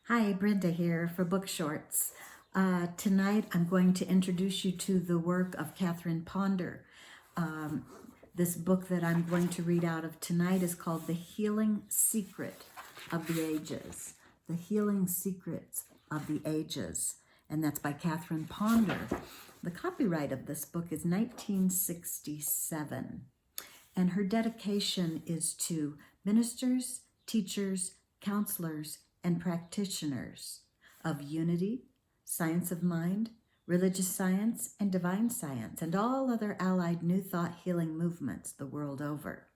Hi, Brenda here for Book Shorts. Tonight I'm going to introduce you to the work of Catherine Ponder. This book that I'm going to read out of tonight is called The Healing Secret of the Ages. The Healing Secrets of the Ages. And that's by Catherine Ponder. The copyright of this book is 1967. And her dedication is to ministers, teachers, counselors, and practitioners of unity, science of mind, religious science, and divine science, and all other allied New Thought healing movements the world over,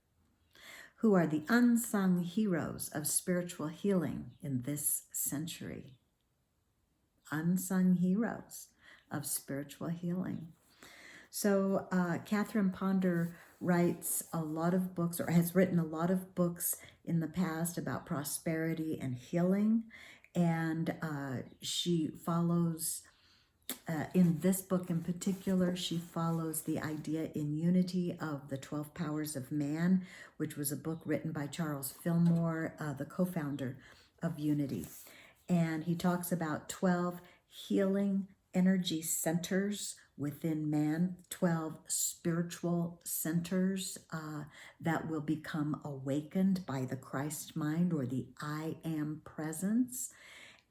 who are the unsung heroes of spiritual healing in this century. Unsung heroes of spiritual healing. So Catherine Ponder writes a lot of books, or has written a lot of books in the past about prosperity and healing. And she follows, in this book in particular, she follows the idea in Unity of the 12 Powers of Man, which was a book written by Charles Fillmore, the co-founder of Unity. And he talks about 12 healing energy centers within man, 12 spiritual centers that will become awakened by the Christ mind, or the I am presence,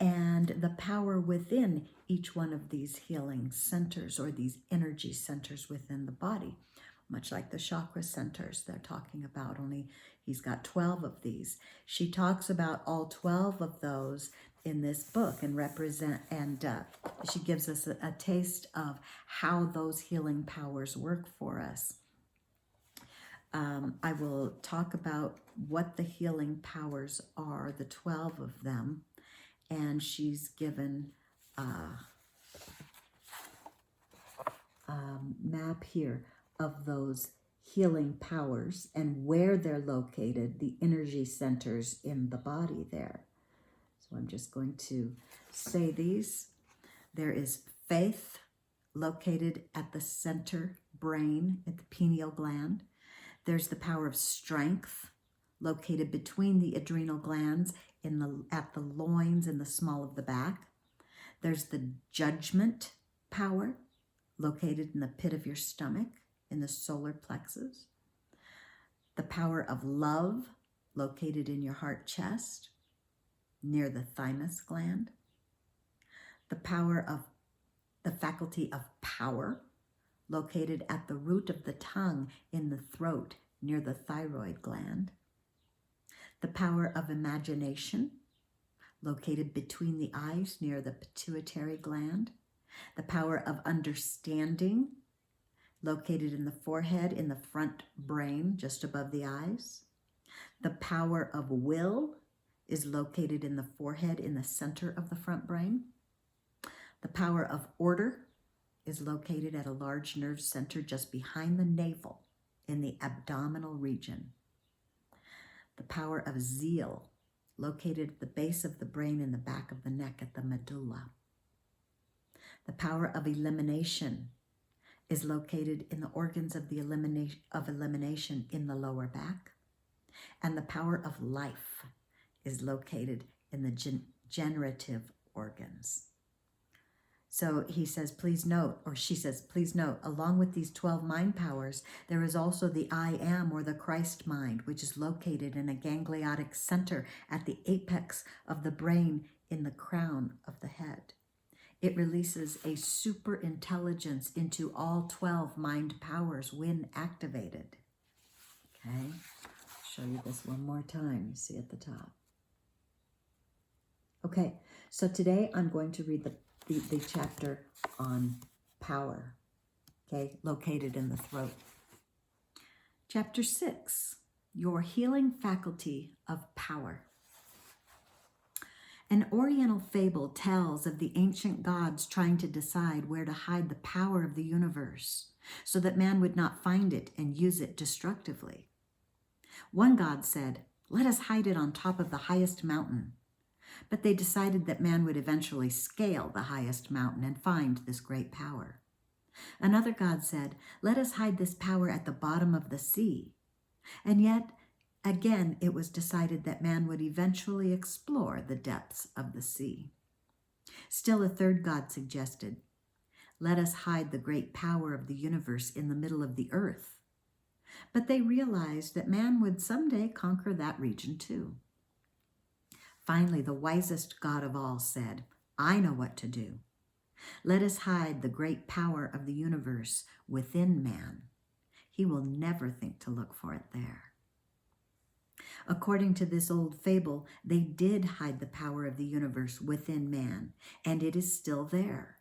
and the power within each one of these healing centers, or these energy centers within the body, much like the chakra centers they're talking about, only he's got 12 of these. She talks about all 12 of those in this book and she gives us a taste of how those healing powers work for us. I will talk about what the healing powers are, the 12 of them, and she's given a map here of those healing powers and where they're located, the energy centers in the body there. So I'm just going to say these. There is faith, located at the center brain, at the pineal gland. There's the power of strength, located between the adrenal glands at the loins and the small of the back. There's the judgment power, located in the pit of your stomach, in the solar plexus. The power of love, located in your heart chest, near the thymus gland. The faculty of power, located at the root of the tongue, in the throat, near the thyroid gland. The power of imagination, located between the eyes, near the pituitary gland. The power of understanding, located in the forehead, in the front brain, just above the eyes. The power of will is located in the forehead, in the center of the front brain. The power of order is located at a large nerve center just behind the navel, in the abdominal region. The power of zeal, located at the base of the brain, in the back of the neck, at the medulla. The power of elimination is located in the organs of elimination in the lower back. And the power of life is located in the generative organs. So he says, please note, or she says, please note, along with these 12 mind powers, there is also the I am, or the Christ mind, which is located in a gangliotic center at the apex of the brain, in the crown of the head. It releases a super intelligence into all 12 mind powers when activated. Okay, I'll show you this one more time. You see at the top. Okay, so today I'm going to read the chapter on power, okay, located in the throat. Chapter 6, your healing faculty of power. An Oriental fable tells of the ancient gods trying to decide where to hide the power of the universe so that man would not find it and use it destructively. One god said, "Let us hide it on top of the highest mountain." But they decided that man would eventually scale the highest mountain and find this great power. Another god said, "Let us hide this power at the bottom of the sea." And yet, Again, it was decided that man would eventually explore the depths of the sea. Still, a third god suggested, "Let us hide the great power of the universe in the middle of the earth." But they realized that man would someday conquer that region too. Finally, the wisest god of all said, "I know what to do. Let us hide the great power of the universe within man. He will never think to look for it there." According to this old fable, they did hide the power of the universe within man, and it is still there.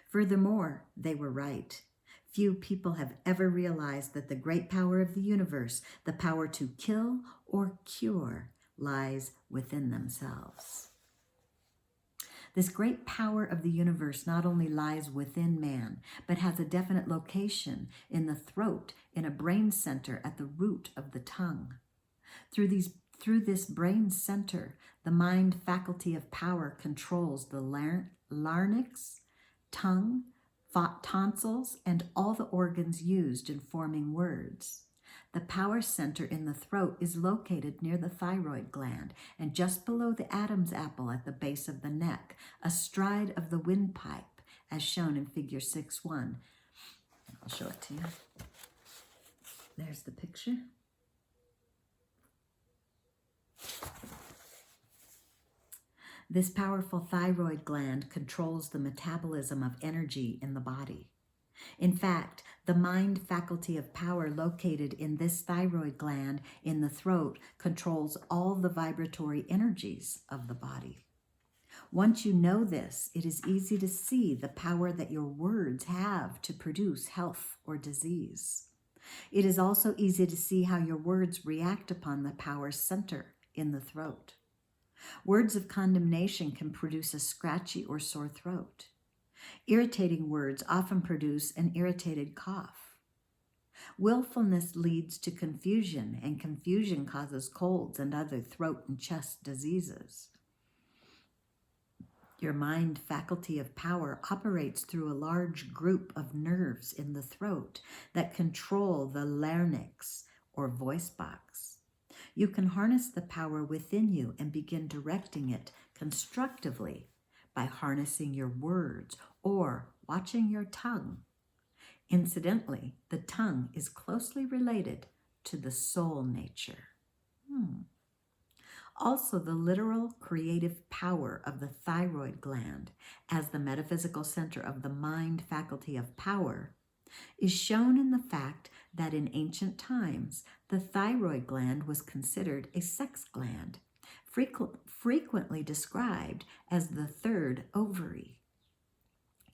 Furthermore, they were right. Few people have ever realized that the great power of the universe, the power to kill or cure, lies within themselves. This great power of the universe not only lies within man, but has a definite location in the throat, in a brain center at the root of the tongue. Through this brain center, the mind faculty of power controls the larynx, tongue, tonsils, and all the organs used in forming words. The power center in the throat is located near the thyroid gland and just below the Adam's apple at the base of the neck, astride of the windpipe, as shown in figure 6.1. I'll show it to you. There's the picture. This powerful thyroid gland controls the metabolism of energy in the body. In fact, the mind faculty of power located in this thyroid gland in the throat controls all the vibratory energies of the body. Once you know this, it is easy to see the power that your words have to produce health or disease. It is also easy to see how your words react upon the power center in the throat. Words of condemnation can produce a scratchy or sore throat. Irritating words often produce an irritated cough. Willfulness leads to confusion, and confusion causes colds and other throat and chest diseases. Your mind faculty of power operates through a large group of nerves in the throat that control the larynx or voice box. You can harness the power within you and begin directing it constructively by harnessing your words or watching your tongue. Incidentally, the tongue is closely related to the soul nature. Also, the literal creative power of the thyroid gland as the metaphysical center of the mind faculty of power is shown in the fact that in ancient times, the thyroid gland was considered a sex gland, frequently described as the third ovary.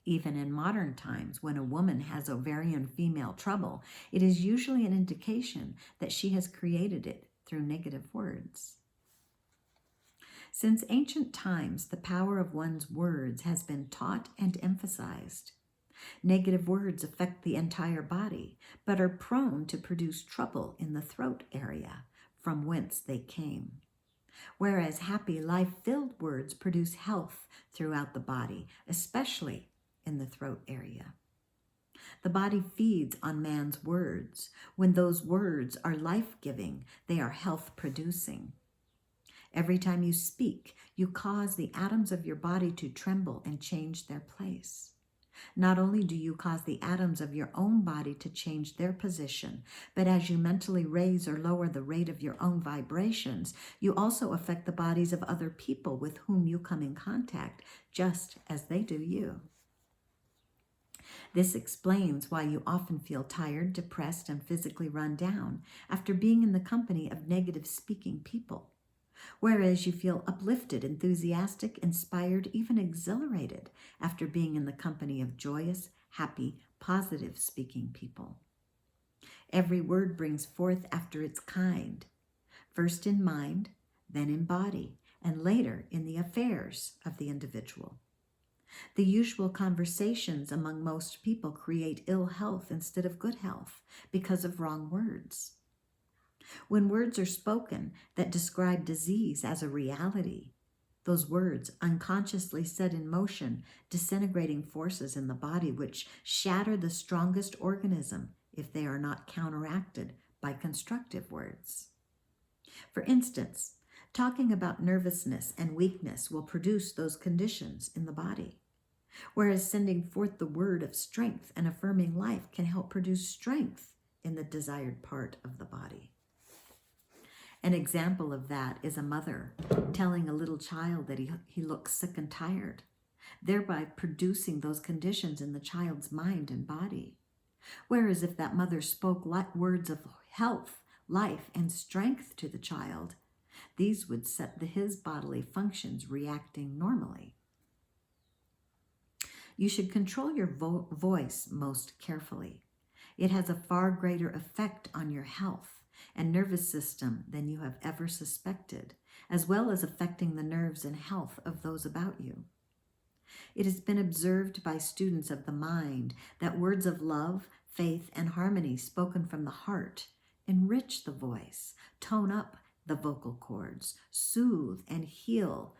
Even in modern times, when a woman has ovarian female trouble, it is usually an indication that she has created it through negative words. Since ancient times, the power of one's words has been taught and emphasized. Negative words affect the entire body, but are prone to produce trouble in the throat area, from whence they came. Whereas happy, life-filled words produce health throughout the body, especially in the throat area. The body feeds on man's words. When those words are life-giving, they are health-producing. Every time you speak, you cause the atoms of your body to tremble and change their place. Not only do you cause the atoms of your own body to change their position, but as you mentally raise or lower the rate of your own vibrations, you also affect the bodies of other people with whom you come in contact, just as they do you. This explains why you often feel tired, depressed, and physically run down after being in the company of negative speaking people, whereas you feel uplifted, enthusiastic, inspired, even exhilarated after being in the company of joyous, happy, positive speaking people. Every word brings forth after its kind, first in mind, then in body, and later in the affairs of the individual. The usual conversations among most people create ill health instead of good health because of wrong words. When words are spoken that describe disease as a reality, those words unconsciously set in motion disintegrating forces in the body which shatter the strongest organism if they are not counteracted by constructive words. For instance, talking about nervousness and weakness will produce those conditions in the body, whereas sending forth the word of strength and affirming life can help produce strength in the desired part of the body. An example of that is a mother telling a little child that he looks sick and tired, thereby producing those conditions in the child's mind and body. Whereas if that mother spoke words of health, life, and strength to the child, these would set his bodily functions reacting normally. You should control your voice most carefully. It has a far greater effect on your health and nervous system than you have ever suspected, as well as affecting the nerves and health of those about you. It has been observed by students of the mind that words of love, faith, and harmony spoken from the heart enrich the voice, tone up the vocal cords, soothe and heal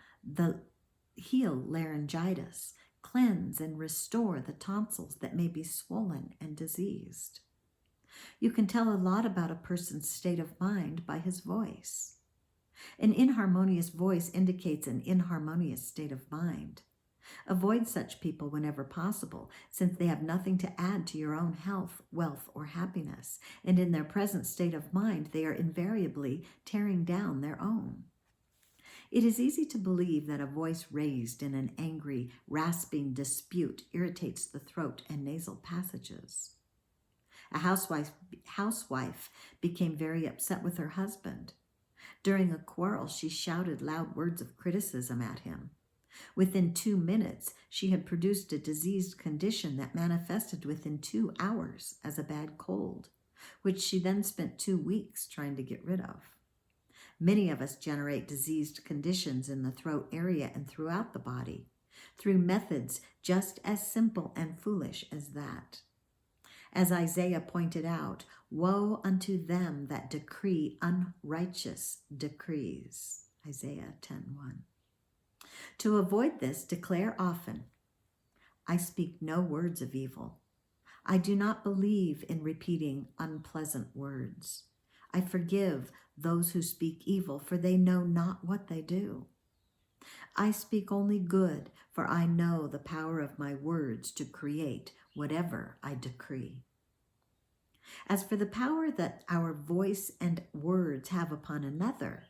laryngitis, cleanse and restore the tonsils that may be swollen and diseased. You can tell a lot about a person's state of mind by his voice. An inharmonious voice indicates an inharmonious state of mind. Avoid such people whenever possible, since they have nothing to add to your own health, wealth, or happiness, and in their present state of mind, they are invariably tearing down their own. It is easy to believe that a voice raised in an angry, rasping dispute irritates the throat and nasal passages. A housewife became very upset with her husband. During a quarrel, she shouted loud words of criticism at him. Within 2 minutes, she had produced a diseased condition that manifested within 2 hours as a bad cold, which she then spent 2 weeks trying to get rid of. Many of us generate diseased conditions in the throat area and throughout the body through methods just as simple and foolish as that. As Isaiah pointed out, woe unto them that decree unrighteous decrees. Isaiah 10:1. To avoid this, declare often, I speak no words of evil. I do not believe in repeating unpleasant words. I forgive those who speak evil, for they know not what they do. I speak only good, for I know the power of my words to create whatever I decree. As for the power that our voice and words have upon another,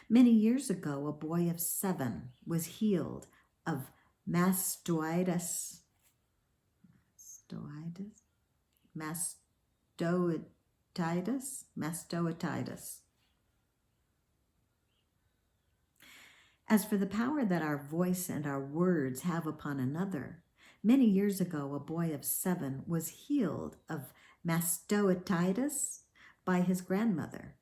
many years ago, a boy of 7 was healed of mastoiditis. As for the power that our voice and our words have upon another, many years ago, a boy of 7 was healed of mastoiditis by his grandmother.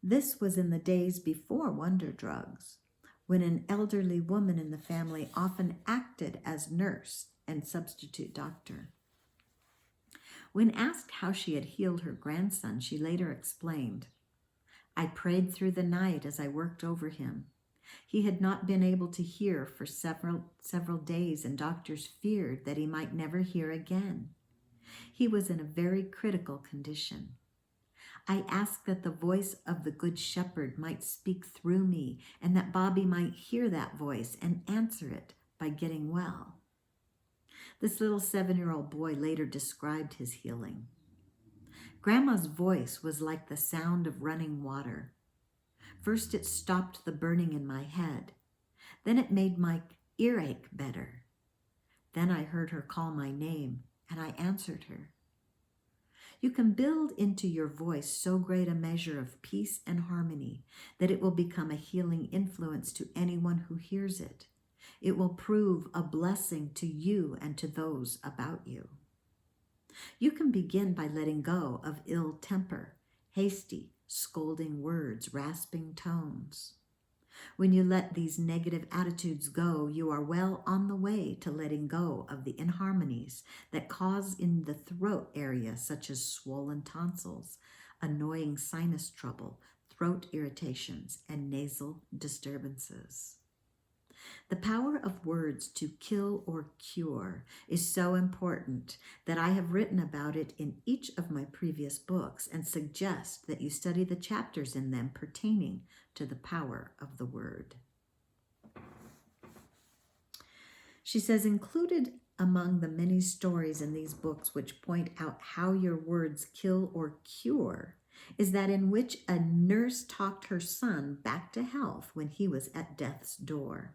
This was in the days before wonder drugs, when an elderly woman in the family often acted as nurse and substitute doctor. When asked how she had healed her grandson, she later explained, I prayed through the night as I worked over him. He had not been able to hear for several days, and doctors feared that he might never hear again. He was in a very critical condition. I asked that the voice of the Good Shepherd might speak through me, and that Bobby might hear that voice and answer it by getting well. This little 7-year-old boy later described his healing. Grandma's voice was like the sound of running water. First it stopped the burning in my head. Then it made my earache better. Then I heard her call my name, and I answered her. You can build into your voice so great a measure of peace and harmony that it will become a healing influence to anyone who hears it. It will prove a blessing to you and to those about you. You can begin by letting go of ill temper, hasty, scolding words, rasping tones. When you let these negative attitudes go, you are well on the way to letting go of the inharmonies that cause in the throat area, such as swollen tonsils, annoying sinus trouble, throat irritations, and nasal disturbances. The power of of words to kill or cure is so important that I have written about it in each of my previous books and suggest that you study the chapters in them pertaining to the power of the word. She says, included among the many stories in these books which point out how your words kill or cure is that in which a nurse talked her son back to health when he was at death's door.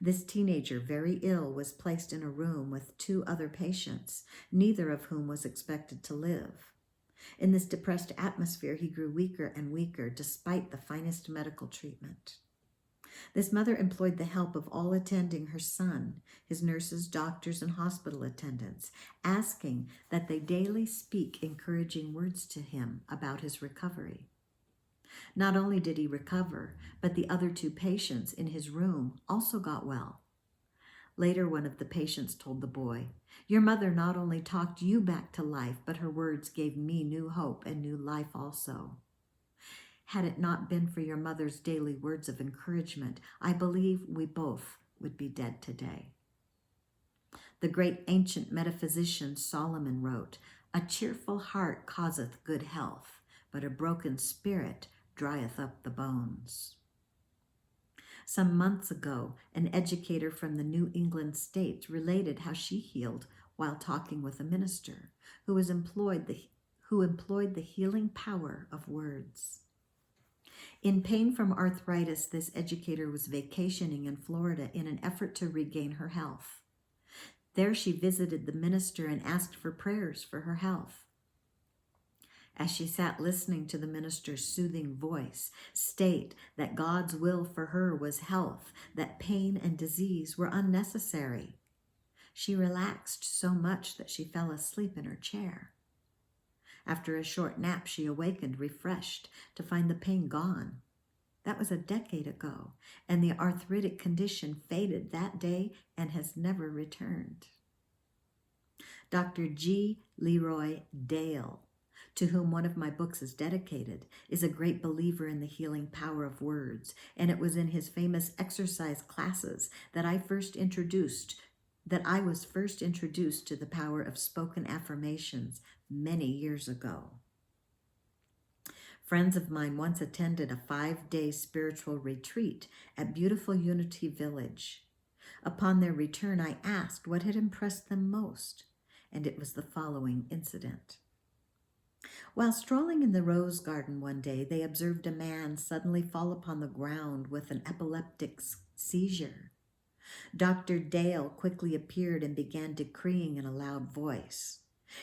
This teenager, very ill, was placed in a room with 2 other patients, neither of whom was expected to live. In this depressed atmosphere, he grew weaker and weaker despite the finest medical treatment. This mother employed the help of all attending her son, his nurses, doctors, and hospital attendants, asking that they daily speak encouraging words to him about his recovery. Not only did he recover, but the other 2 patients in his room also got well. Later, one of the patients told the boy, "Your mother not only talked you back to life, but her words gave me new hope and new life also. Had it not been for your mother's daily words of encouragement, I believe we both would be dead today." The great ancient metaphysician Solomon wrote, "A cheerful heart causeth good health, but a broken spirit drieth up the bones." Some months ago, an educator from the New England states related how she healed while talking with a minister who employed the healing power of words. In pain from arthritis, this educator was vacationing in Florida in an effort to regain her health. There she visited the minister and asked for prayers for her health. As she sat listening to the minister's soothing voice state that God's will for her was health, that pain and disease were unnecessary, she relaxed so much that she fell asleep in her chair. After a short nap, she awakened refreshed to find the pain gone. That was a decade ago, and the arthritic condition faded that day and has never returned. Dr. G. Leroy Dale, to whom one of my books is dedicated, is a great believer in the healing power of words, and it was in his famous exercise classes that I was first introduced to the power of spoken affirmations many years ago. Friends of mine once attended a 5-day spiritual retreat at beautiful Unity Village. Upon their return, I asked what had impressed them most, and it was the following incident. While strolling in the rose garden one day, they observed a man suddenly fall upon the ground with an epileptic seizure. Dr. Dale quickly appeared and began decreeing in a loud voice,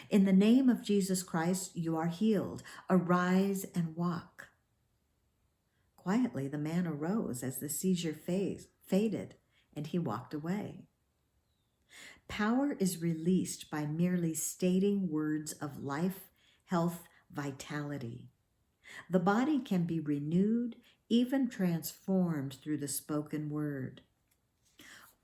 "In the name of Jesus Christ, you are healed. Arise and walk." Quietly, the man arose as the seizure faded, and he walked away. Power is released by merely stating words of life, health, vitality. The body can be renewed, even transformed through the spoken word.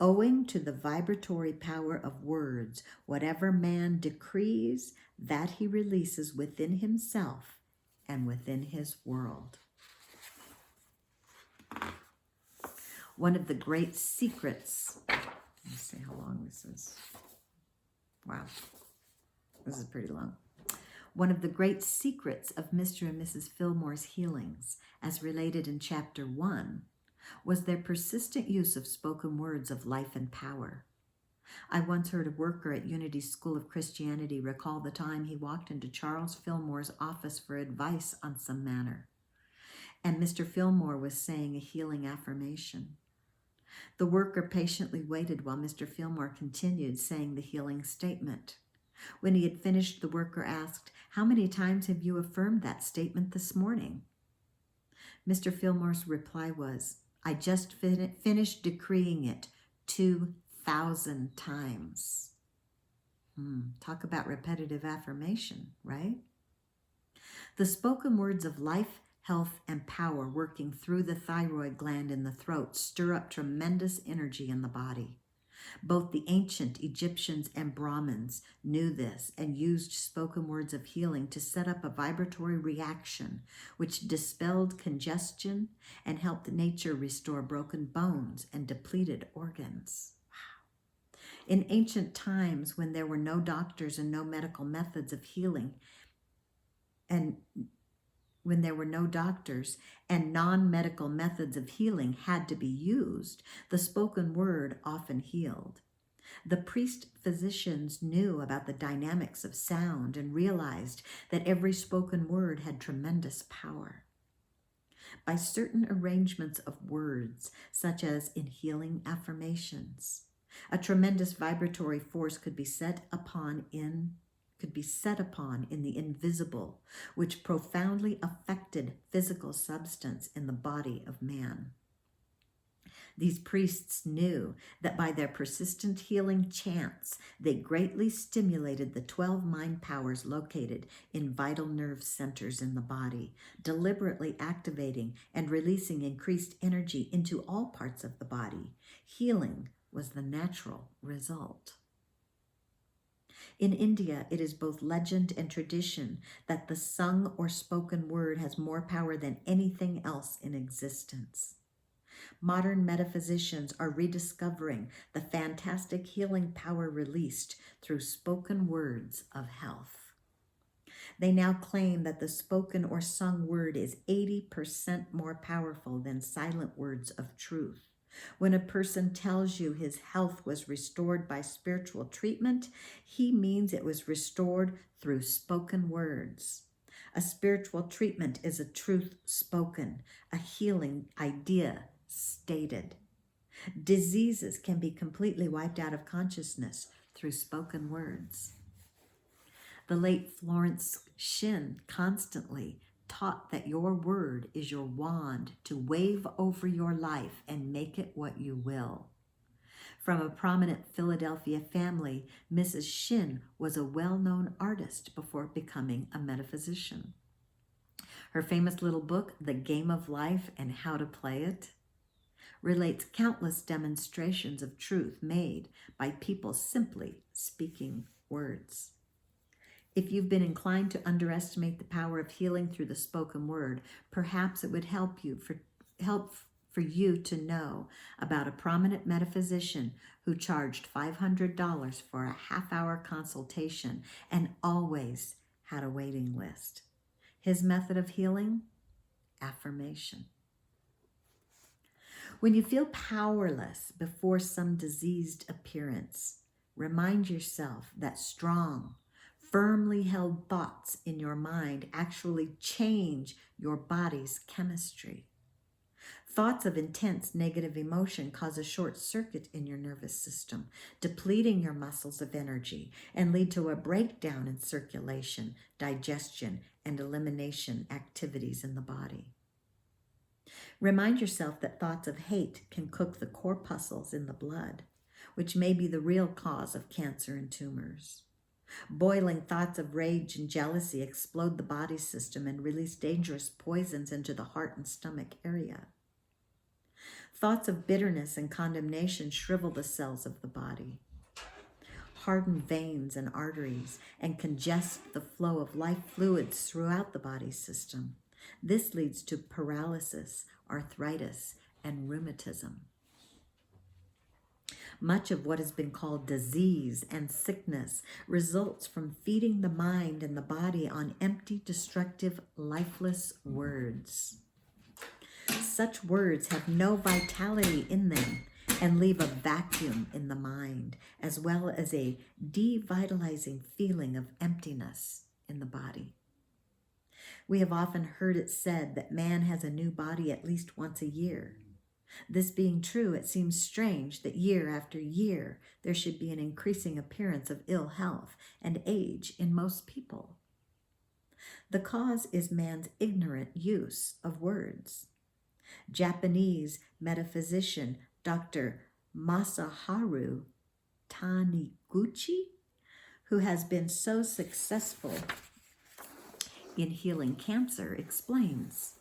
Owing to the vibratory power of words, whatever man decrees, that he releases within himself and within his world. One of the great secrets, let me see how long this is. Wow, this is pretty long. One of the great secrets of Mr. and Mrs. Fillmore's healings, as related in Chapter 1, was their persistent use of spoken words of life and power. I once heard a worker at Unity School of Christianity recall the time he walked into Charles Fillmore's office for advice on some matter, and Mr. Fillmore was saying a healing affirmation. The worker patiently waited while Mr. Fillmore continued saying the healing statement. When he had finished, the worker asked, "How many times have you affirmed that statement this morning?" Mr. Fillmore's reply was, "I just finished decreeing it 2,000 times. Talk about repetitive affirmation, right? The spoken words of life, health, and power working through the thyroid gland in the throat stir up tremendous energy in the body. Both the ancient Egyptians and Brahmins knew this and used spoken words of healing to set up a vibratory reaction which dispelled congestion and helped nature restore broken bones and depleted organs. In ancient times, when there were no doctors and no medical methods of healing, and when there were no doctors and non-medical methods of healing had to be used, the spoken word often healed. The priest-physicians knew about the dynamics of sound and realized that every spoken word had tremendous power. By certain arrangements of words, such as in healing affirmations, a tremendous vibratory force could be set upon in the invisible, which profoundly affected physical substance in the body of man. These priests knew that by their persistent healing chants, they greatly stimulated the 12 mind powers located in vital nerve centers in the body, deliberately activating and releasing increased energy into all parts of the body. Healing was the natural result. In India, it is both legend and tradition that the sung or spoken word has more power than anything else in existence. Modern metaphysicians are rediscovering the fantastic healing power released through spoken words of health. They now claim that the spoken or sung word is 80% more powerful than silent words of truth. When a person tells you his health was restored by spiritual treatment, he means it was restored through spoken words. A spiritual treatment is a truth spoken, a healing idea stated. Diseases can be completely wiped out of consciousness through spoken words. The late Florence Shinn constantly taught that your word is your wand to wave over your life and make it what you will. From a prominent Philadelphia family, Mrs. Shinn was a well-known artist before becoming a metaphysician. Her famous little book, The Game of Life and How to Play It, relates countless demonstrations of truth made by people simply speaking words. If you've been inclined to underestimate the power of healing through the spoken word, perhaps it would help for you to know about a prominent metaphysician who charged $500 for a half-hour consultation and always had a waiting list. His method of healing? Affirmation. When you feel powerless before some diseased appearance, remind yourself that strong, firmly held thoughts in your mind actually change your body's chemistry. Thoughts of intense negative emotion cause a short circuit in your nervous system, depleting your muscles of energy, and lead to a breakdown in circulation, digestion, and elimination activities in the body. Remind yourself that thoughts of hate can cook the corpuscles in the blood, which may be the real cause of cancer and tumors. Boiling thoughts of rage and jealousy explode the body system and release dangerous poisons into the heart and stomach area. Thoughts of bitterness and condemnation shrivel the cells of the body, harden veins and arteries, and congest the flow of life fluids throughout the body system. This leads to paralysis, arthritis, and rheumatism. Much of what has been called disease and sickness results from feeding the mind and the body on empty, destructive, lifeless words. Such words have no vitality in them and leave a vacuum in the mind, as well as a devitalizing feeling of emptiness in the body. We have often heard it said that man has a new body at least once a year. This being true, it seems strange that year after year there should be an increasing appearance of ill health and age in most people. The cause is man's ignorant use of words. Japanese metaphysician Dr. Masaharu Taniguchi, who has been so successful in healing cancer, explains,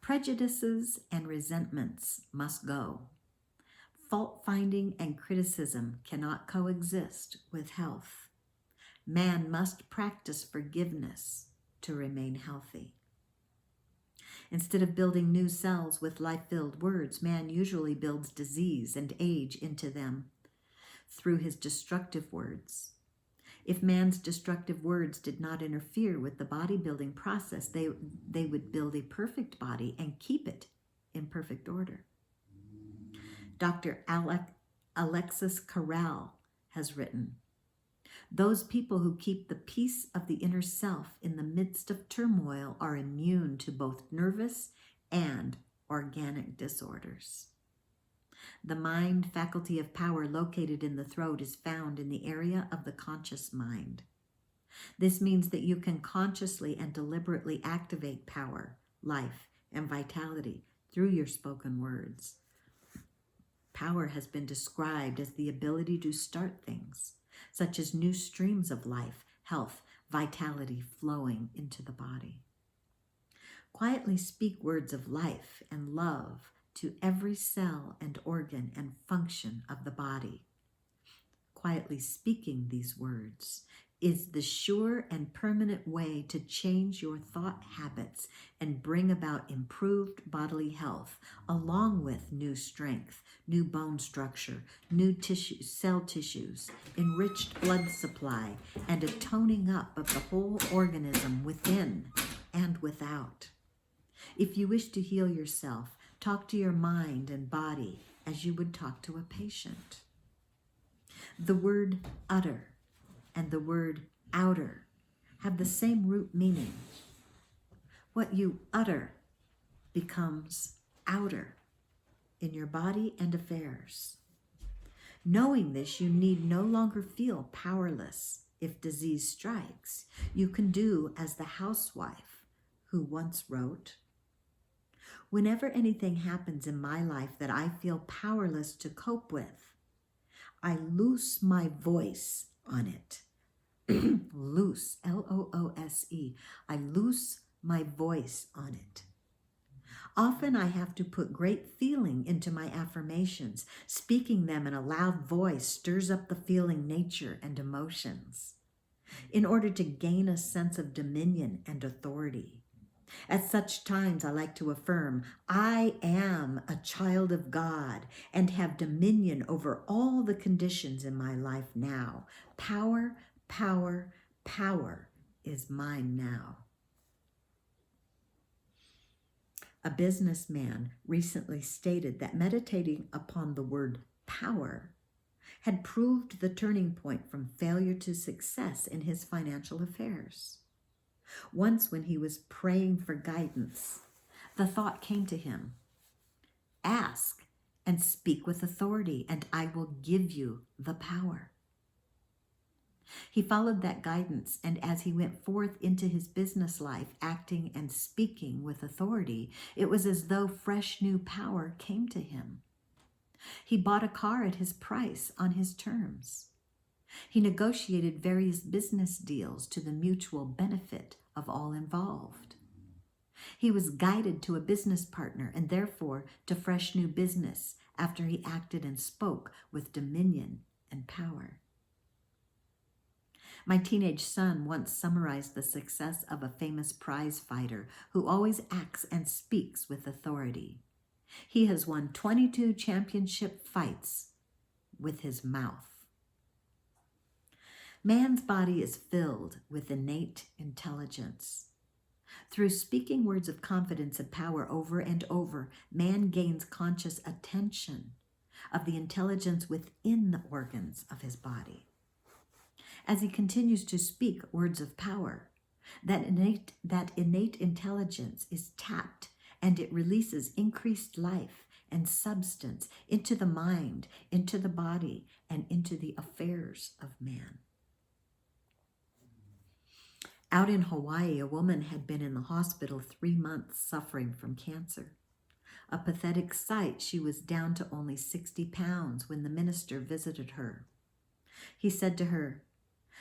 prejudices and resentments must go. Fault-finding and criticism cannot coexist with health. Man must practice forgiveness to remain healthy. Instead of building new cells with life-filled words, man usually builds disease and age into them through his destructive words. If man's destructive words did not interfere with the bodybuilding process, they would build a perfect body and keep it in perfect order. Dr. Alexis Carrel has written, "Those people who keep the peace of the inner self in the midst of turmoil are immune to both nervous and organic disorders." The mind faculty of power located in the throat is found in the area of the conscious mind. This means that you can consciously and deliberately activate power, life, and vitality through your spoken words. Power has been described as the ability to start things, such as new streams of life, health, vitality flowing into the body. Quietly speak words of life and love to every cell and organ and function of the body. Quietly speaking these words is the sure and permanent way to change your thought habits and bring about improved bodily health, along with new strength, new bone structure, new cell tissues, enriched blood supply, and a toning up of the whole organism within and without. If you wish to heal yourself, talk to your mind and body as you would talk to a patient. The word utter and the word outer have the same root meaning. What you utter becomes outer in your body and affairs. Knowing this, you need no longer feel powerless if disease strikes. You can do as the housewife who once wrote, "Whenever anything happens in my life that I feel powerless to cope with, I loose my voice on it." Loose, L-O-O-S-E. I loose my voice on it. Often I have to put great feeling into my affirmations. Speaking them in a loud voice stirs up the feeling nature and emotions in order to gain a sense of dominion and authority. At such times, I like to affirm, "I am a child of God and have dominion over all the conditions in my life now. Power, power, power is mine now." A businessman recently stated that meditating upon the word power had proved the turning point from failure to success in his financial affairs. Once when he was praying for guidance, the thought came to him, "Ask and speak with authority, and I will give you the power." He followed that guidance, and as he went forth into his business life, acting and speaking with authority, it was as though fresh new power came to him. He bought a car at his price on his terms. He negotiated various business deals to the mutual benefit of all involved. He was guided to a business partner and therefore to fresh new business after he acted and spoke with dominion and power. My teenage son once summarized the success of a famous prize fighter who always acts and speaks with authority. He has won 22 championship fights with his mouth. Man's body is filled with innate intelligence. Through speaking words of confidence and power over and over, man gains conscious attention of the intelligence within the organs of his body. As he continues to speak words of power, that innate intelligence is tapped and it releases increased life and substance into the mind, into the body, and into the affairs of man. Out in Hawaii, a woman had been in the hospital 3 months suffering from cancer. A pathetic sight, she was down to only 60 pounds when the minister visited her. He said to her,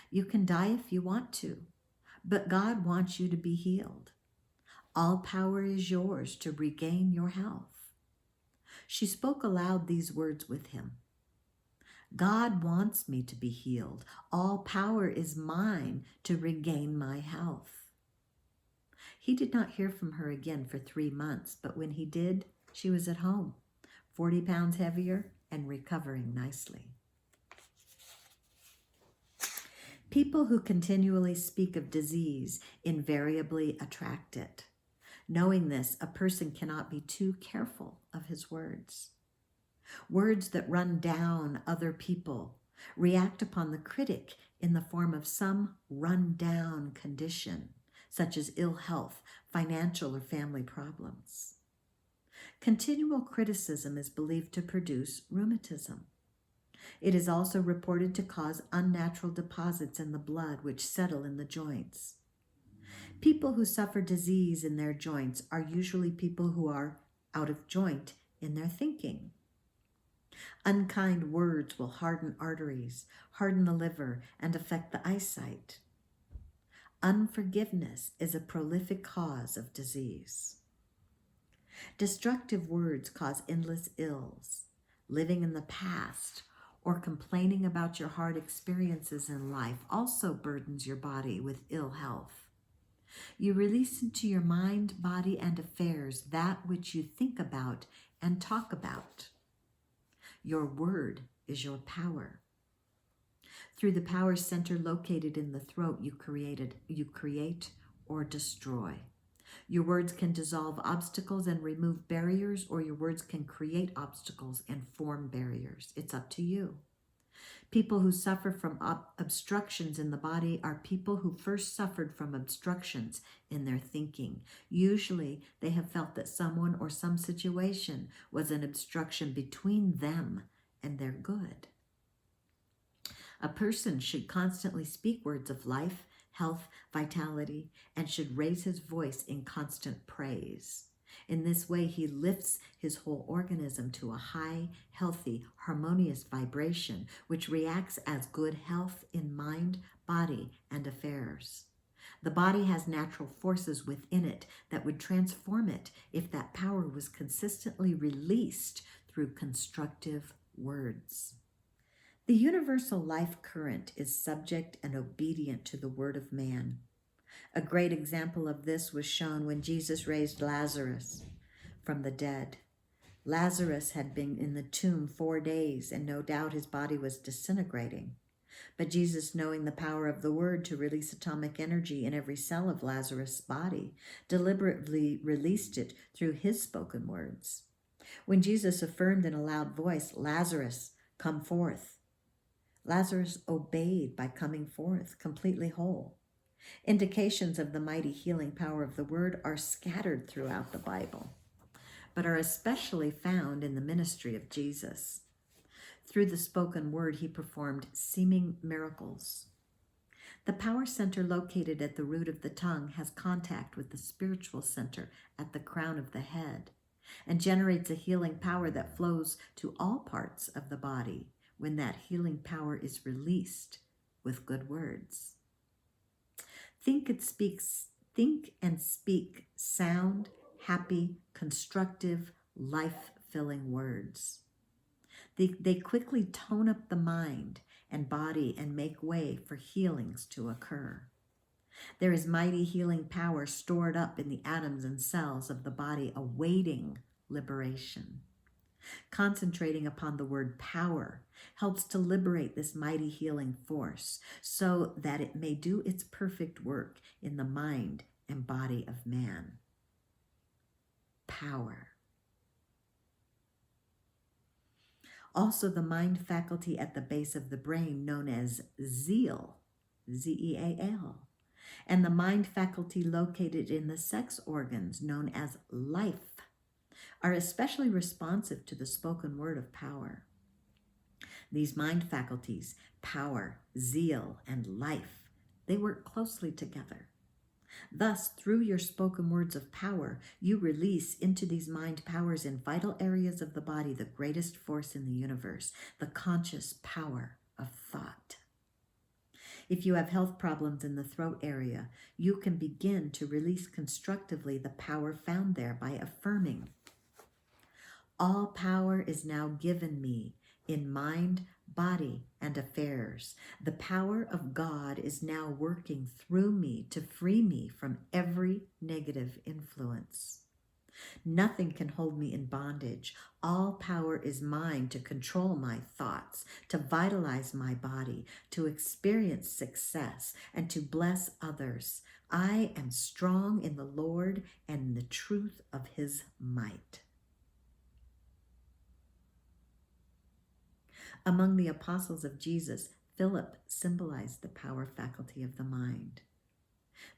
"You can die if you want to, but God wants you to be healed. All power is yours to regain your health. She spoke aloud these words with him. God wants me to be healed. All power is mine to regain my health. He did not hear from her again for 3 months, but when he did, she was at home, 40 pounds heavier and recovering nicely. People who continually speak of disease invariably attract it. Knowing this, a person cannot be too careful of his words. Words that run down other people react upon the critic in the form of some run-down condition, such as ill health, financial or family problems. Continual criticism is believed to produce rheumatism. It is also reported to cause unnatural deposits in the blood which settle in the joints. People who suffer disease in their joints are usually people who are out of joint in their thinking. Unkind words will harden arteries, harden the liver, and affect the eyesight. Unforgiveness is a prolific cause of disease. Destructive words cause endless ills. Living in the past or complaining about your hard experiences in life also burdens your body with ill health. You release into your mind, body, and affairs that which you think about and talk about. Your word is your power. Through the power center located in the throat, you create or destroy. Your words can dissolve obstacles and remove barriers, or your words can create obstacles and form barriers. It's up to you. People who suffer from obstructions in the body are people who first suffered from obstructions in their thinking. Usually, they have felt that someone or some situation was an obstruction between them and their good. A person should constantly speak words of life, health, vitality, and should raise his voice in constant praise. In this way, he lifts his whole organism to a high, healthy, harmonious vibration, which reacts as good health in mind, body, and affairs. The body has natural forces within it that would transform it if that power was consistently released through constructive words. The universal life current is subject and obedient to the word of man. A great example of this was shown when Jesus raised Lazarus from the dead. Lazarus had been in the tomb 4 days, and no doubt his body was disintegrating. But Jesus, knowing the power of the word to release atomic energy in every cell of Lazarus' body, deliberately released it through his spoken words. When Jesus affirmed in a loud voice, "Lazarus, come forth," Lazarus obeyed by coming forth completely whole. Indications of the mighty healing power of the word are scattered throughout the Bible, but are especially found in the ministry of Jesus. Through the spoken word, he performed seeming miracles. The power center located at the root of the tongue has contact with the spiritual center at the crown of the head and generates a healing power that flows to all parts of the body when that healing power is released with good words. Think and speak sound, happy, constructive, life-filling words. They quickly tone up the mind and body and make way for healings to occur. There is mighty healing power stored up in the atoms and cells of the body awaiting liberation. Concentrating upon the word power helps to liberate this mighty healing force so that it may do its perfect work in the mind and body of man. Power. Also, the mind faculty at the base of the brain known as zeal, Z-E-A-L, and the mind faculty located in the sex organs known as life are especially responsive to the spoken word of power. These mind faculties, power, zeal, and life, they work closely together. Thus, through your spoken words of power, you release into these mind powers in vital areas of the body the greatest force in the universe, the conscious power of thought. If you have health problems in the throat area, you can begin to release constructively the power found there by affirming, All power is now given me in mind, body, and affairs. The power of God is now working through me to free me from every negative influence. Nothing can hold me in bondage. All power is mine to control my thoughts, to vitalize my body, to experience success, and to bless others. I am strong in the Lord and in the truth of his might. Among the apostles of Jesus, Philip symbolized the power faculty of the mind.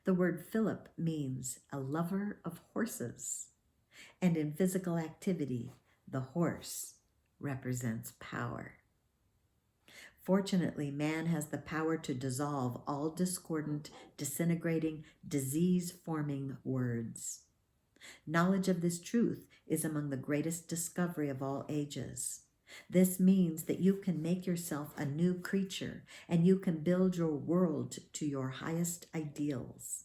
The word Philip means a lover of horses, and in physical activity, the horse represents power. Fortunately, man has the power to dissolve all discordant, disintegrating, disease-forming words. Knowledge of this truth is among the greatest discovery of all ages. This means that you can make yourself a new creature and you can build your world to your highest ideals.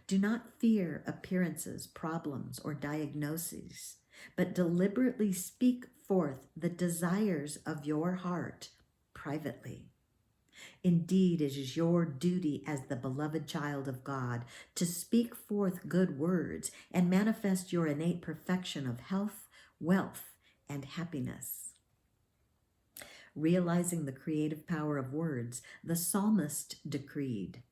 Do not fear appearances, problems, or diagnoses, but deliberately speak forth the desires of your heart privately. Indeed, it is your duty as the beloved child of God to speak forth good words and manifest your innate perfection of health, wealth, and happiness. Realizing the creative power of words, the psalmist decreed,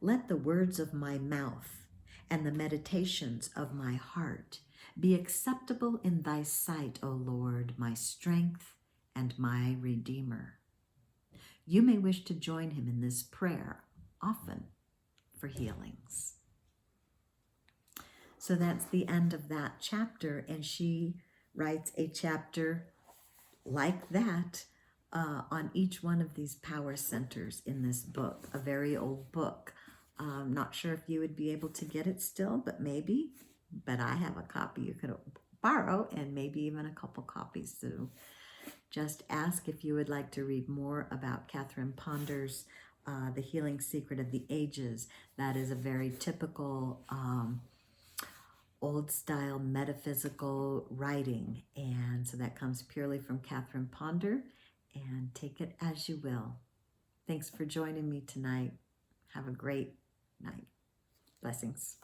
"Let the words of my mouth and the meditations of my heart be acceptable in thy sight, O Lord, my strength and my Redeemer." You may wish to join him in this prayer often for healings. So that's the end of that chapter, and she writes a chapter like that on each one of these power centers in this book, a very old book. I'm not sure if you would be able to get it still, but maybe. But I have a copy you could borrow, and maybe even a couple copies. So just ask if you would like to read more about Catherine Ponder's The Healing Secret of the Ages. That is a very typical old-style metaphysical writing, and so that comes purely from Catherine Ponder, and take it as you will. Thanks for joining me tonight. Have a great night. Blessings.